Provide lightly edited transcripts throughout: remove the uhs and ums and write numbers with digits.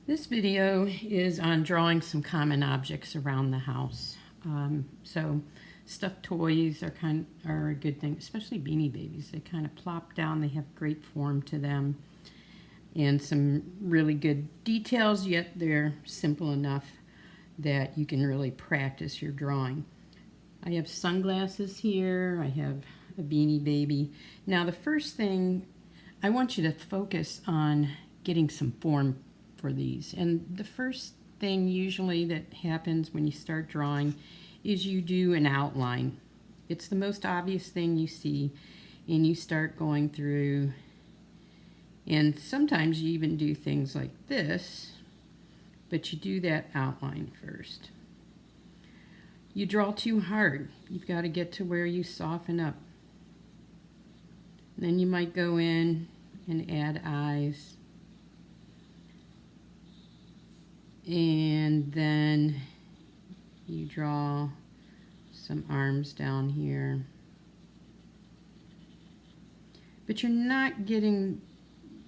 This video is on drawing some common objects around the house. So stuffed toys are a good thing, especially Beanie Babies. They kind of plop down, they have great form to them, and some really good details, yet they're simple enough that you can really practice your drawing. I have sunglasses here, I have a Beanie Baby. Now the first thing, I want you to focus on getting some form for these. And the first thing usually that happens when you start drawing is you do an outline. It's the most obvious thing you see, and you start going through, and sometimes you even do things like this, but you do that outline first. You draw too hard. You've got to get to where you soften up. Then you might go in and add eyes. And then you draw some arms down here. But you're not getting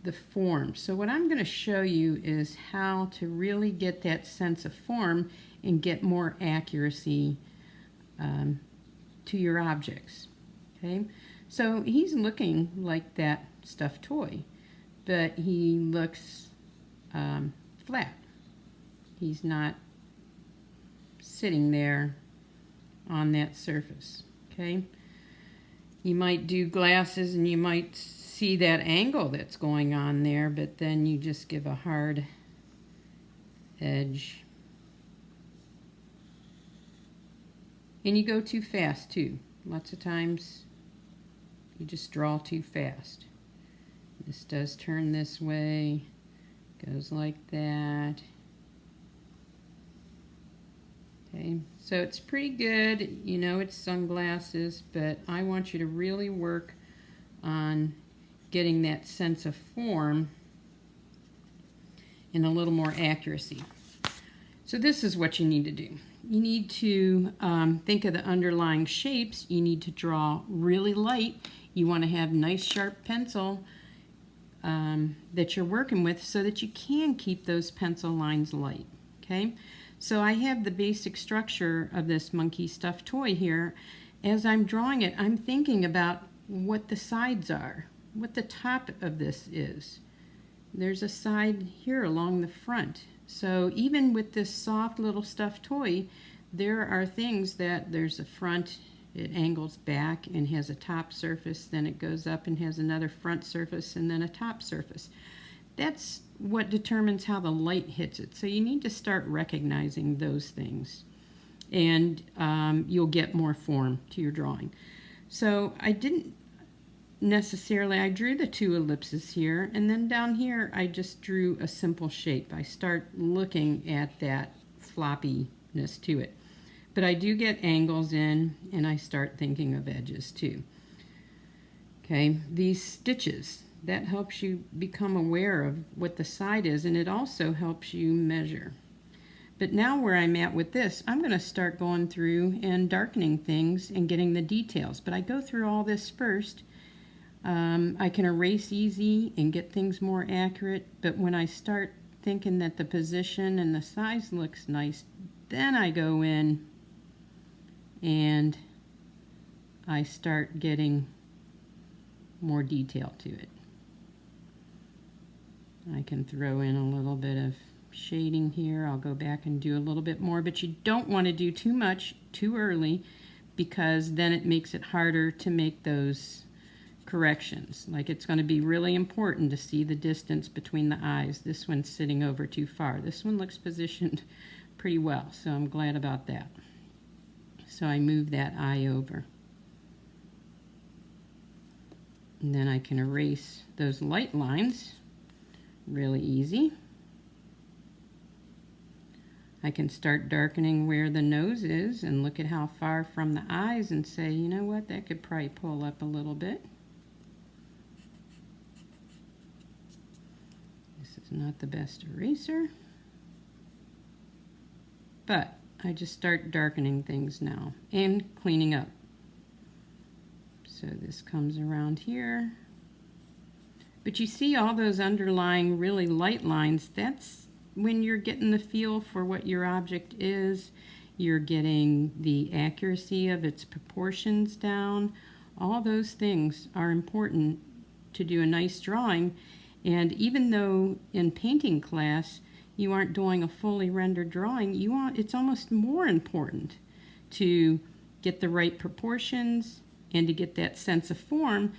the form. So what I'm going to show you is how to really get that sense of form and get more accuracy to your objects. Okay, so he's looking like that stuffed toy, but he looks flat. He's not sitting there on that surface. Okay, you might do glasses and you might see that angle that's going on there, but then you just give a hard edge. And you go too fast too. Lots of times you just draw too fast. This does turn this way, goes like that. Okay, so it's pretty good. You know it's sunglasses, but I want you to really work on getting that sense of form and a little more accuracy. So this is what you need to do. You need to think of the underlying shapes. You need to draw really light. You want to have nice sharp pencil that you're working with so that you can keep those pencil lines light. Okay, so I have the basic structure of this monkey stuffed toy here. As I'm drawing it, I'm thinking about what the sides are, what the top of this is. There's a side here along the front. So even with this soft little stuffed toy, there are things that there's a front, it angles back and has a top surface, then it goes up and has another front surface and then a top surface. That's what determines how the light hits it. So you need to start recognizing those things, and you'll get more form to your drawing. So I didn't necessarily, I drew the two ellipses here, and then down here I just drew a simple shape. I start looking at that floppiness to it. But I do get angles in, and I start thinking of edges too. Okay, these stitches, that helps you become aware of what the side is, and it also helps you measure. But now where I'm at with this, I'm going to start going through and darkening things and getting the details. But I go through all this first. I can erase easy and get things more accurate, but when I start thinking that the position and the size looks nice, then I go in and I start getting more detail to it. I can throw in a little bit of shading here. I'll go back and do a little bit more, but you don't want to do too much too early, because then it makes it harder to make those corrections. Like, it's going to be really important to see the distance between the eyes. This one's sitting over too far. This one looks positioned pretty well, so I'm glad about that. So I move that eye over. And then I can erase those light lines really easy. I can start darkening where the nose is and look at how far from the eyes and say, you know what, that could probably pull up a little bit. This is not the best eraser, but I just start darkening things now and cleaning up. So this comes around here. But you see all those underlying really light lines, that's when you're getting the feel for what your object is, you're getting the accuracy of its proportions down. All those things are important to do a nice drawing. And even though in painting class you aren't doing a fully rendered drawing, it's almost more important to get the right proportions and to get that sense of form,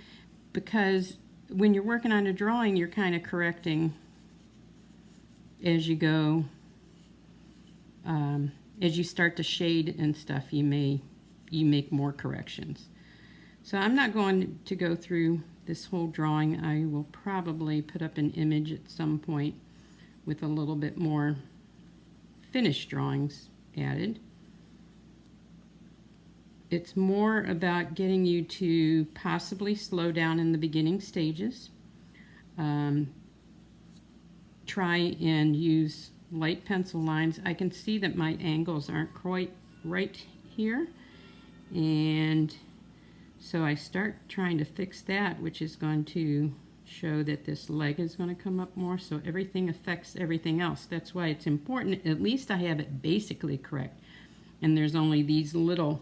because when you're working on a drawing, you're kind of correcting as you go. As you start to shade and stuff, you make more corrections. So I'm not going to go through this whole drawing. I will probably put up an image at some point with a little bit more finished drawings added. It's more about getting you to possibly slow down in the beginning stages. Try and use light pencil lines. I can see that my angles aren't quite right here, and so I start trying to fix that, which is going to show that this leg is going to come up more, so everything affects everything else. That's why it's important, at least I have it basically correct, and there's only these little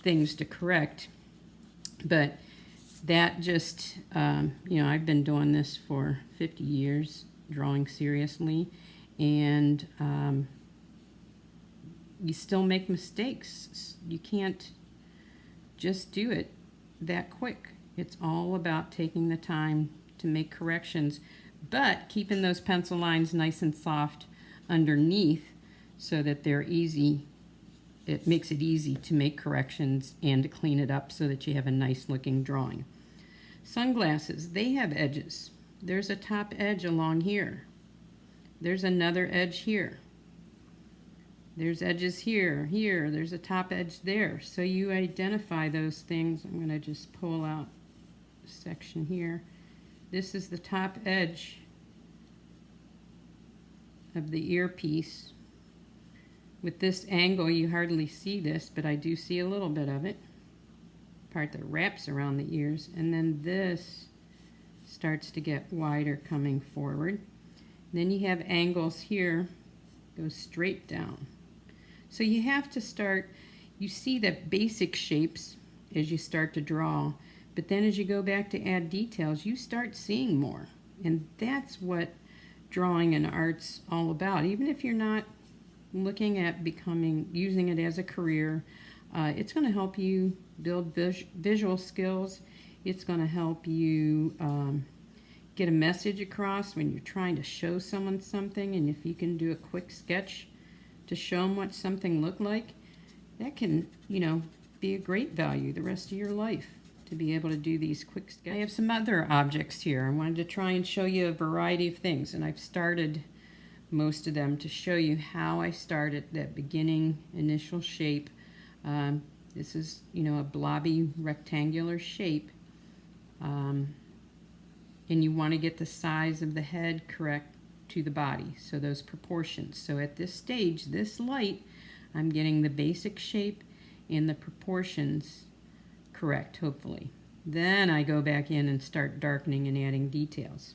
things to correct. But that just, I've been doing this for 50 years, drawing seriously, and you still make mistakes. You can't just do it that quick. It's all about taking the time to make corrections, but keeping those pencil lines nice and soft underneath so that they're easy. It makes it easy to make corrections and to clean it up so that you have a nice looking drawing. Sunglasses, they have edges. There's a top edge along here. There's another edge here. There's edges here, there's a top edge there. So you identify those things. I'm going to just pull out a section here. This is the top edge of the earpiece. With this angle, you hardly see this, but I do see a little bit of it. Part that wraps around the ears. And then this starts to get wider coming forward. Then you have angles here, goes straight down. So you have to start, you see the basic shapes as you start to draw, but then as you go back to add details, you start seeing more. And that's what drawing and art's all about. Even if you're not looking at using it as a career, it's going to help you build visual skills. It's going to help you get a message across when you're trying to show someone something, and if you can do a quick sketch to show them what something looked like, that can, be a great value the rest of your life, to be able to do these quick sketches. I have some other objects here. I wanted to try and show you a variety of things, and I've started most of them to show you how I started that beginning initial shape. This is, a blobby rectangular shape, and you want to get the size of the head correct to the body, so those proportions. So at this stage, this light, I'm getting the basic shape and the proportions correct, hopefully. Then I go back in and start darkening and adding details.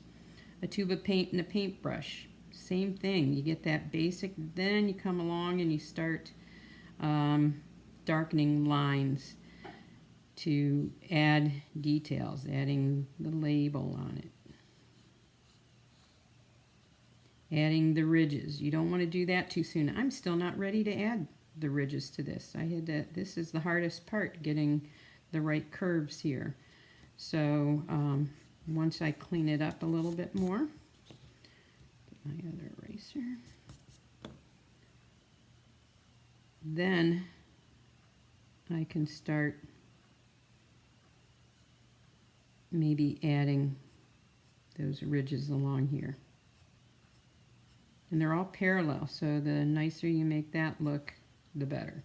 A tube of paint and a paintbrush. Same thing, you get that basic, then you come along and you start darkening lines to add details, adding the label on it, adding the ridges. You don't want to do that too soon. I'm still not ready to add the ridges to this. This is the hardest part, getting the right curves here. So once I clean it up a little bit more, my other eraser, then I can start maybe adding those ridges along here. And they're all parallel, so the nicer you make that look, the better.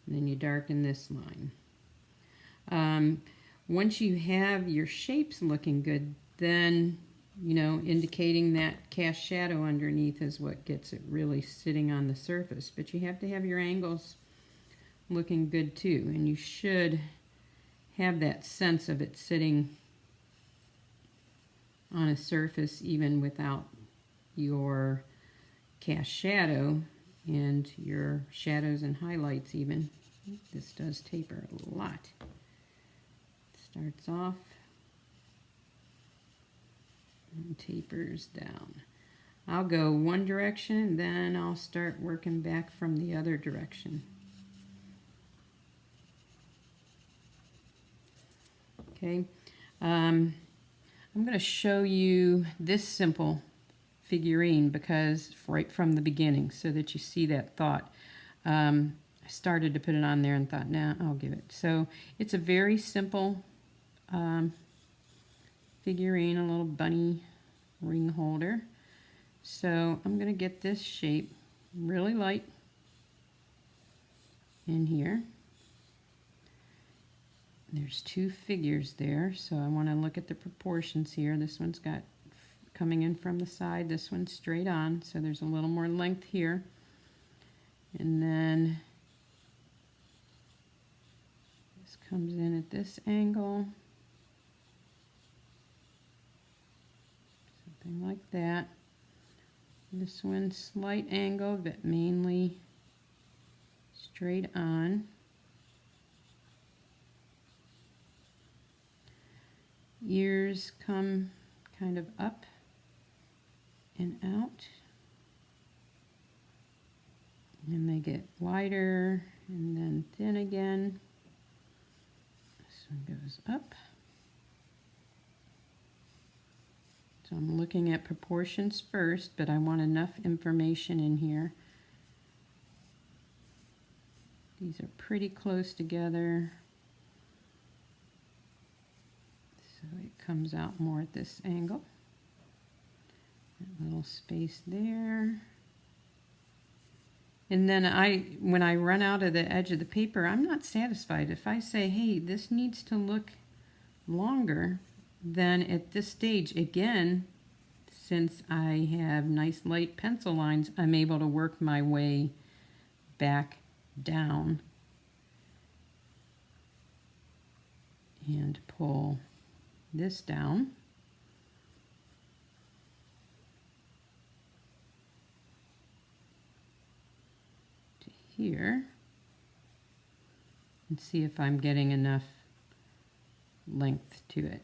And then you darken this line. Once you have your shapes looking good, then indicating that cast shadow underneath is what gets it really sitting on the surface. But you have to have your angles looking good too, and you should have that sense of it sitting on a surface even without your cast shadow and your shadows and highlights even. This does taper a lot. Starts off and tapers down. I'll go one direction, then I'll start working back from the other direction. Okay, I'm going to show you this simple figurine because right from the beginning, so that you see that thought. I started to put it on there and thought, nah, I'll give it. So it's a very simple figurine, a little bunny ring holder. So I'm going to get this shape really light in here. There's two figures there, so I want to look at the proportions here. This one's got coming in from the side, this one's straight on, so there's a little more length here. And then this comes in at this angle, something like that. This one slight angle, but mainly straight on. Ears come kind of up and out, and they get wider and then thin again. This one goes up. So I'm looking at proportions first, but I want enough information in here. These are pretty close together. So it comes out more at this angle. That little space there. And then when I run out of the edge of the paper, I'm not satisfied. If I say, hey, this needs to look longer, then at this stage, again, since I have nice light pencil lines, I'm able to work my way back down and pull this down. To here and see if I'm getting enough length to it.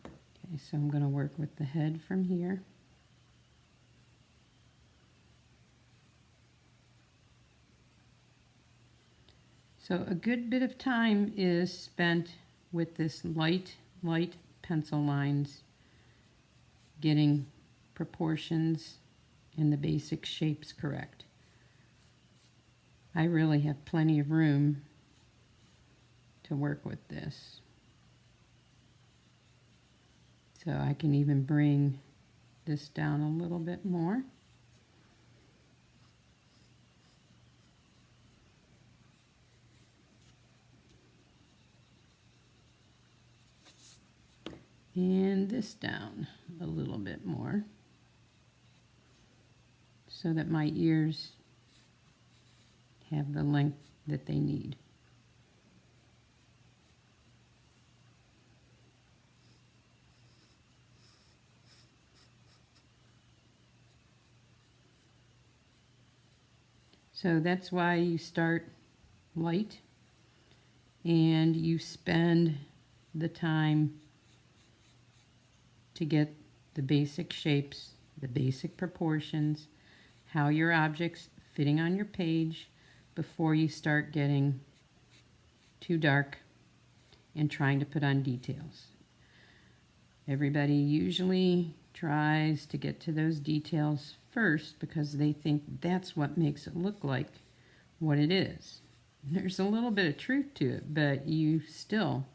Okay, so I'm going to work with the head from here. So a good bit of time is spent with this light pencil lines, getting proportions and the basic shapes correct. I really have plenty of room to work with this. So I can even bring this down a little bit more. And this down a little bit more so that my ears have the length that they need. So that's why you start light and you spend the time to get the basic shapes, the basic proportions, how your object's fitting on your page before you start getting too dark and trying to put on details. Everybody usually tries to get to those details first because they think that's what makes it look like what it is. There's a little bit of truth to it, but you still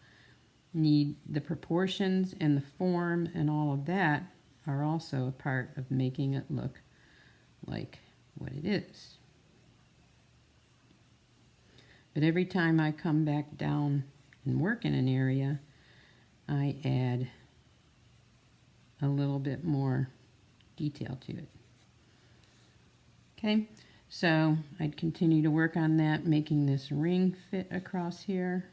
need the proportions and the form, and all of that are also a part of making it look like what it is. But every time I come back down and work in an area, I add a little bit more detail to it. Okay, so I'd continue to work on that, making this ring fit across here.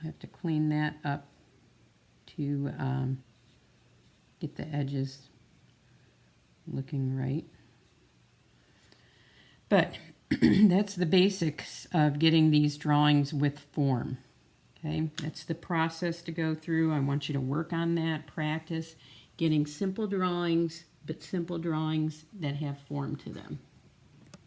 have to clean that up to get the edges looking right. But that's the basics of getting these drawings with form. Okay, that's the process to go through. I want you to work on that, practice getting simple drawings, but simple drawings that have form to them.